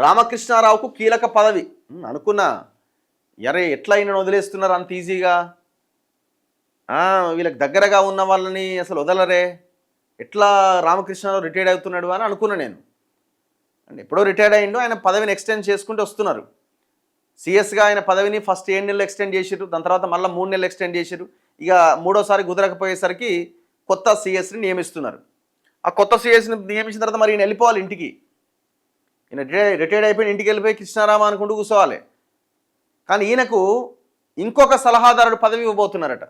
రామకృష్ణారావుకు కీలక పదవి. అనుకున్నా ఎరే ఎట్లా అయినా వదిలేస్తున్నారు అంత ఈజీగా, వీళ్ళకి దగ్గరగా ఉన్న వాళ్ళని అసలు వదలరే, ఎట్లా రామకృష్ణారావు రిటైర్డ్ అవుతున్నాడు అని అనుకున్నా నేను. అంటే ఎప్పుడో రిటైర్డ్ అయ్యిండు, ఆయన పదవిని ఎక్స్టెండ్ చేసుకుంటూ వస్తున్నారు. సిఎస్గా ఆయన పదవిని ఫస్ట్ 7 నెలలు ఎక్స్టెండ్ చేసిరు, దాని తర్వాత మళ్ళీ 3 నెలలు ఎక్స్టెండ్ చేసిరు. ఇక మూడోసారి కుదరకపోయేసరికి కొత్త సిఎస్ని నియమిస్తున్నారు. ఆ కొత్త సిఎస్ని నియమించిన తర్వాత మరి ఈయన వెళ్ళిపోవాలి ఇంటికి. ఈయన రిటైర్డ్ అయిపోయి ఇంటికి వెళ్ళిపోయి కృష్ణారామ అనుకుంటూ కూర్చోవాలి. కానీ ఈయనకు ఇంకొక సలహాదారుడు పదవి ఇవ్వబోతున్నారట.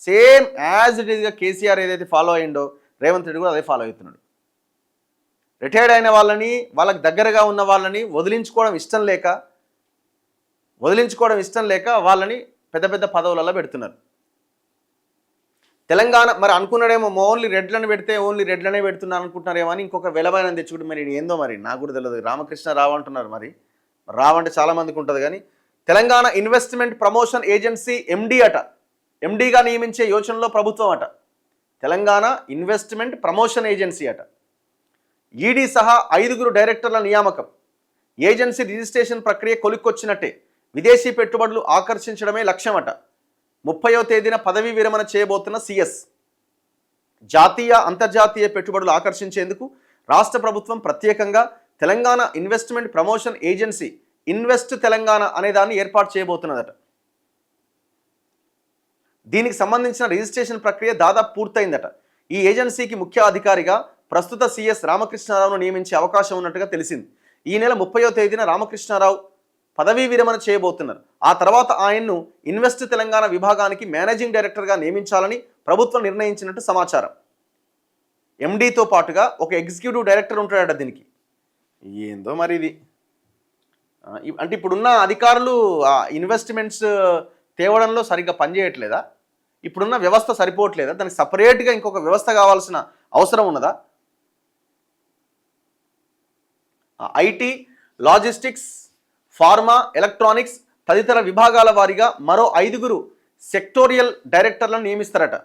సేమ్ యాజ్ ఇట్ ఈస్గా కేసీఆర్ ఏదైతే ఫాలో అయ్యిండో రేవంత్ రెడ్డి కూడా అదే ఫాలో అవుతున్నాడు. రిటైర్డ్ అయిన వాళ్ళని, వాళ్ళకి దగ్గరగా ఉన్న వాళ్ళని వదిలించుకోవడం ఇష్టం లేక వాళ్ళని పెద్ద పెద్ద పదవులలో పెడుతున్నారు. తెలంగాణ మరి అనుకున్నాడేమో ఓన్లీ రెడ్లను పెడితే ఓన్లీ రెడ్లనే పెడుతున్నారు అనుకుంటున్నారేమో అని ఇంకొక వెలమైన తెచ్చుకుంటే మరి ఏందో మరి నాకు కూడా తెలియదు. రామకృష్ణ రావు అంటున్నారు, మరి రావు అంటే చాలామందికి ఉంటుంది. కానీ Telangana investment promotion agency MD అట, ఎండీగా నియమించే యోచనలో ప్రభుత్వం అట. తెలంగాణ ఇన్వెస్ట్మెంట్ ప్రమోషన్ ఏజెన్సీ అట. ఈడీ సహా 5 డైరెక్టర్ల నియామకం. ఏజెన్సీ రిజిస్ట్రేషన్ ప్రక్రియ కొలిక్కొచ్చినట్టే. విదేశీ పెట్టుబడులు ఆకర్షించడమే లక్ష్యమట. 30వ తేదీన పదవీ విరమణ చేయబోతున్న సిఎస్. జాతీయ అంతర్జాతీయ పెట్టుబడులు ఆకర్షించేందుకు రాష్ట్ర ప్రభుత్వం ప్రత్యేకంగా Telangana investment promotion agency invest Telangana అనే దాన్ని ఏర్పాటు చేయబోతున్నదట. దీనికి సంబంధించిన రిజిస్ట్రేషన్ ప్రక్రియ దాదాపు పూర్తయిందట. ఈ ఏజెన్సీకి ముఖ్య అధికారిగా ప్రస్తుత సిఎస్ రామకృష్ణారావును నియమించే అవకాశం ఉన్నట్టుగా తెలిసింది. ఈ నెల 30వ తేదీన రామకృష్ణారావు పదవీ విరమణ చేయబోతున్నారు. ఆ తర్వాత ఆయన్ను ఇన్వెస్ట్ తెలంగాణ విభాగానికి మేనేజింగ్ డైరెక్టర్గా నియమించాలని ప్రభుత్వం నిర్ణయించినట్టు సమాచారం. ఎండీతో పాటుగా ఒక ఎగ్జిక్యూటివ్ డైరెక్టర్ ఉంటాడట దీనికి. ఏందో మరి ఇది. అంటే ఇప్పుడున్న అధికారులు ఇన్వెస్ట్మెంట్స్ తేవడంలో సరిగ్గా పనిచేయట్లేదా? ఇప్పుడున్న వ్యవస్థ సరిపోవట్లేదా? దానికి సపరేట్గా ఇంకొక వ్యవస్థ కావాల్సిన అవసరం ఉన్నదా? ఐటీ, లాజిస్టిక్స్, ఫార్మా, ఎలక్ట్రానిక్స్ తదితర విభాగాల వారీగా మరో 5 సెక్టోరియల్ డైరెక్టర్లను నియమిస్తారట.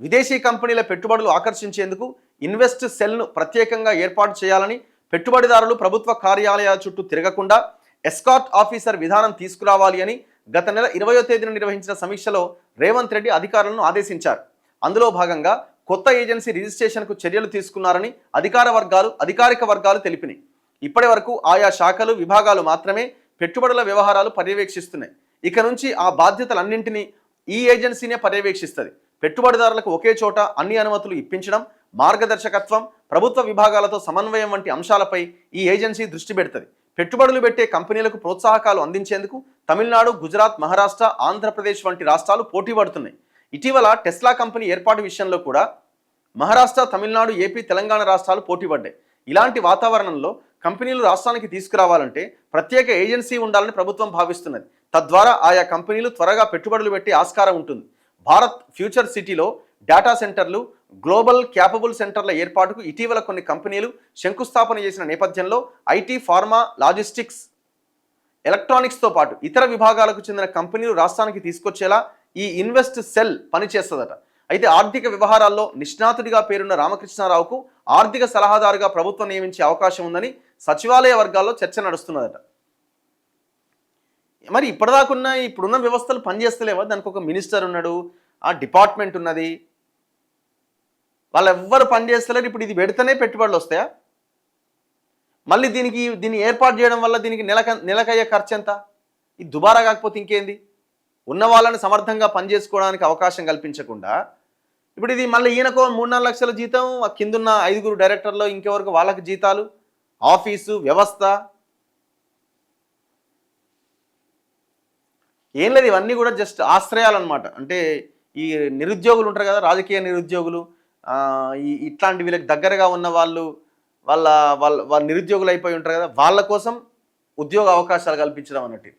విదేశీ కంపెనీల పెట్టుబడులు ఆకర్షించేందుకు ఇన్వెస్ట్ సెల్ను ప్రత్యేకంగా ఏర్పాటు చేయాలని, పెట్టుబడిదారులు ప్రభుత్వ కార్యాలయాల చుట్టూ తిరగకుండా ఎస్కార్ట్ ఆఫీసర్ విధానం తీసుకురావాలి అని గత నెల 20వ తేదీన నిర్వహించిన సమీక్షలో రేవంత్ రెడ్డి అధికారులను ఆదేశించారు. అందులో భాగంగా కొత్త ఏజెన్సీ రిజిస్ట్రేషన్కు చర్యలు తీసుకున్నారని అధికారిక వర్గాలు తెలిపినాయి. ఇప్పటి వరకు ఆయా శాఖలు, విభాగాలు మాత్రమే పెట్టుబడుల వ్యవహారాలు పర్యవేక్షిస్తున్నాయి. ఇక నుంచి ఆ బాధ్యతలన్నింటినీ ఈ ఏజెన్సీనే పర్యవేక్షిస్తుంది. పెట్టుబడిదారులకు ఒకే చోట అన్ని అనుమతులు ఇప్పించడం, మార్గదర్శకత్వం, ప్రభుత్వ విభాగాలతో సమన్వయం వంటి అంశాలపై ఈ ఏజెన్సీ దృష్టి పెడుతుంది. పెట్టుబడులు పెట్టే కంపెనీలకు ప్రోత్సాహకాలు అందించేందుకు తమిళనాడు, గుజరాత్, మహారాష్ట్ర, ఆంధ్రప్రదేశ్ వంటి రాష్ట్రాలు పోటీ పడుతున్నాయి. ఇటీవల టెస్లా కంపెనీ ఏర్పాటు విషయంలో కూడా మహారాష్ట్ర, తమిళనాడు, ఏపీ, తెలంగాణ రాష్ట్రాలు పోటీ పడ్డాయి. ఇలాంటి వాతావరణంలో కంపెనీలు రాష్ట్రానికి తీసుకురావాలంటే ప్రత్యేక ఏజెన్సీ ఉండాలని ప్రభుత్వం భావిస్తున్నది. తద్వారా ఆయా కంపెనీలు త్వరగా పెట్టుబడులు పెట్టే ఆస్కారం ఉంటుంది. భారత్ ఫ్యూచర్ సిటీలో డేటా సెంటర్లు, గ్లోబల్ క్యాపబుల్ సెంటర్ల ఏర్పాటుకు ఇటీవల కొన్ని కంపెనీలు శంకుస్థాపన చేసిన నేపథ్యంలో ఐటీ, ఫార్మా, లాజిస్టిక్స్, ఎలక్ట్రానిక్స్తో పాటు ఇతర విభాగాలకు చెందిన కంపెనీలు రాష్ట్రానికి తీసుకొచ్చేలా ఈ ఇన్వెస్ట్ సెల్ పనిచేస్తుందట. అయితే ఆర్థిక వ్యవహారాల్లో నిష్ణాతుడిగా పేరున్న రామకృష్ణారావుకు ఆర్థిక సలహాదారుగా ప్రభుత్వం నియమించే అవకాశం ఉందని సచివాలయ వర్గాల్లో చర్చ నడుస్తున్నదట. మరి ఇప్పుడున్న వ్యవస్థలు పనిచేస్తలేవా? దానికి ఒక మినిస్టర్ ఉన్నాడు, ఆ డిపార్ట్మెంట్ ఉన్నది, వాళ్ళు ఎవ్వరు పనిచేస్తలేరు. ఇప్పుడు ఇది పెడితేనే పెట్టుబడులు వస్తాయా? మళ్ళీ దీన్ని ఏర్పాటు చేయడం వల్ల దీనికి నెలకయ్యే ఖర్చు ఎంత? ఇది దుబారా కాకపోతే ఇంకేంది? ఉన్న వాళ్ళని సమర్థంగా పనిచేసుకోవడానికి అవకాశం కల్పించకుండా ఇప్పుడు ఇది మళ్ళీ ఈయనకో 3-4 లక్షల జీతం, కిందున్న 5 డైరెక్టర్లు ఇంకెవరకు వాళ్ళకి జీతాలు, ఆఫీసు వ్యవస్థ ఏం లేదు. ఇవన్నీ కూడా జస్ట్ ఆశ్రయాలు అనమాట. అంటే ఈ నిరుద్యోగులు ఉంటారు కదా, రాజకీయ నిరుద్యోగులు, ఇట్లాంటి వీళ్ళకి దగ్గరగా ఉన్న వాళ్ళ నిరుద్యోగులు అయిపోయి ఉంటారు కదా, వాళ్ళ కోసం ఉద్యోగ అవకాశాలు కల్పించడం అన్నట్టు.